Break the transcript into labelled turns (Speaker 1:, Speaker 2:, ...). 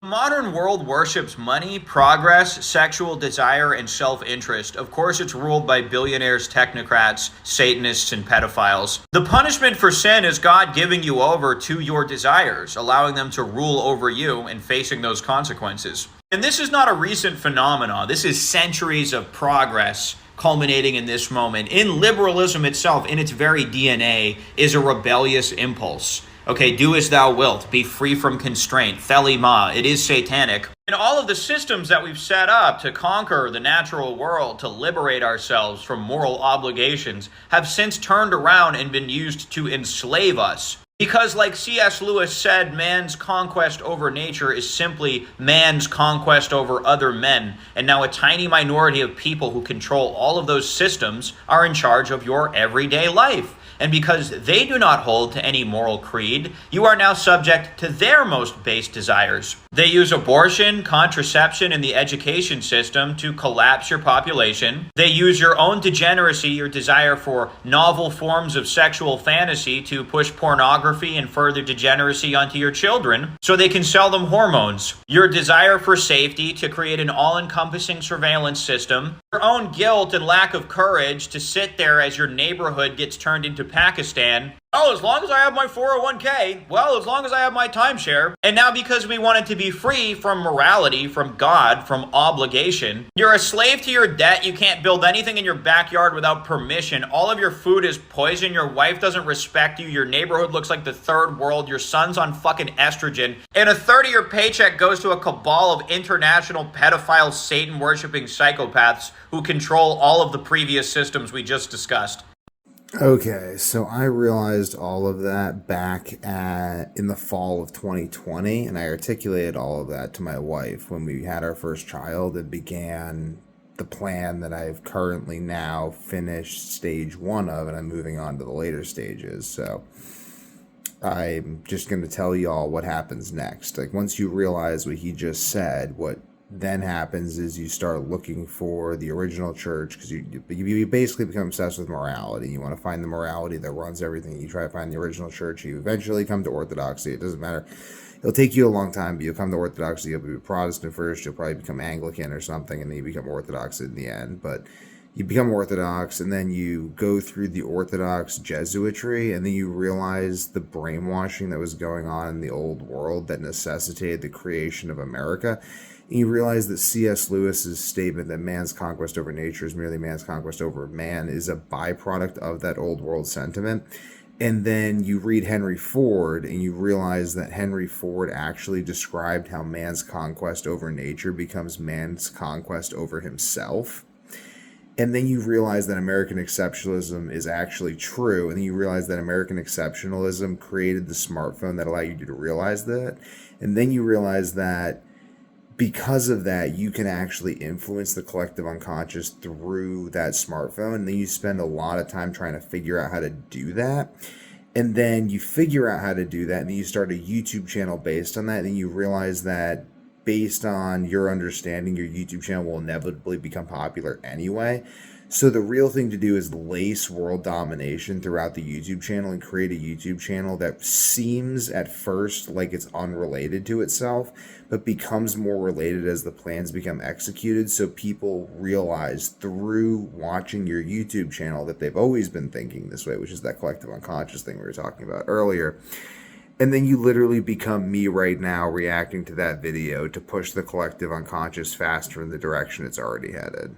Speaker 1: Modern world worships money, progress, sexual desire, and self interest. Of course, it's ruled by billionaires, technocrats, Satanists, and pedophiles. The punishment for sin is God giving you over to your desires, allowing them to rule over you and facing those consequences. And this is not a recent phenomenon, this is centuries of progress culminating in this moment. In liberalism itself, in its very DNA, is a rebellious impulse. Okay, do as thou wilt, be free from constraint, thelema, it is satanic. And all of the systems that we've set up to conquer the natural world, to liberate ourselves from moral obligations, have since turned around and been used to enslave us. Because, like C.S. Lewis said, man's conquest over nature is simply man's conquest over other men. And now a tiny minority of people who control all of those systems are in charge of your everyday life. And because they do not hold to any moral creed, you are now subject to their most base desires. They use abortion, contraception, and the education system to collapse your population. They use your own degeneracy, your desire for novel forms of sexual fantasy, to push pornography and further degeneracy onto your children so they can sell them hormones. Your desire for safety to create an all-encompassing surveillance system. Your own guilt and lack of courage to sit there as your neighborhood gets turned into Pakistan. Oh, as long as I have my 401k, well, as long as I have my timeshare. And now because we wanted to be free from morality, from God, from obligation, you're a slave to your debt. You can't build anything in your backyard without permission. All of your food is poison. Your wife doesn't respect you. Your neighborhood looks like the third world. Your son's on fucking estrogen. And a third of your paycheck goes to a cabal of international pedophile, Satan-worshipping psychopaths who control all of the previous systems we just discussed.
Speaker 2: Okay, so I realized all of that in the fall of 2020, and I articulated all of that to my wife when we had our first child. It began the plan that I've currently now finished stage one of, and I'm moving on to the later stages. So I'm just going to tell y'all what happens next. Like, once you realize what he just said, what then happens is you start looking for the original church, because you basically become obsessed with morality. You want to find the morality that runs everything. You try to find the original church. You eventually come to orthodoxy. It doesn't matter. It'll take you a long time, but you'll come to orthodoxy. You'll be Protestant first. You'll probably become Anglican or something, and then you become Orthodox in the end. But you become Orthodox, and then you go through the Orthodox Jesuitry, and then you realize the brainwashing that was going on in the old world that necessitated the creation of America. And you realize that C.S. Lewis's statement that man's conquest over nature is merely man's conquest over man is a byproduct of that old world sentiment. And then you read Henry Ford, and you realize that Henry Ford actually described how man's conquest over nature becomes man's conquest over himself. And then you realize that American exceptionalism is actually true. And then you realize that American exceptionalism created the smartphone that allowed you to realize that. And then you realize that because of that, you can actually influence the collective unconscious through that smartphone. And then you spend a lot of time trying to figure out how to do that. And then you figure out how to do that, and then you start a YouTube channel based on that. And then you realize that based on your understanding, your YouTube channel will inevitably become popular anyway. So the real thing to do is lace world domination throughout the YouTube channel and create a YouTube channel that seems at first like it's unrelated to itself, but becomes more related as the plans become executed. So people realize through watching your YouTube channel that they've always been thinking this way, which is that collective unconscious thing we were talking about earlier. And then you literally become me right now reacting to that video to push the collective unconscious faster in the direction it's already headed.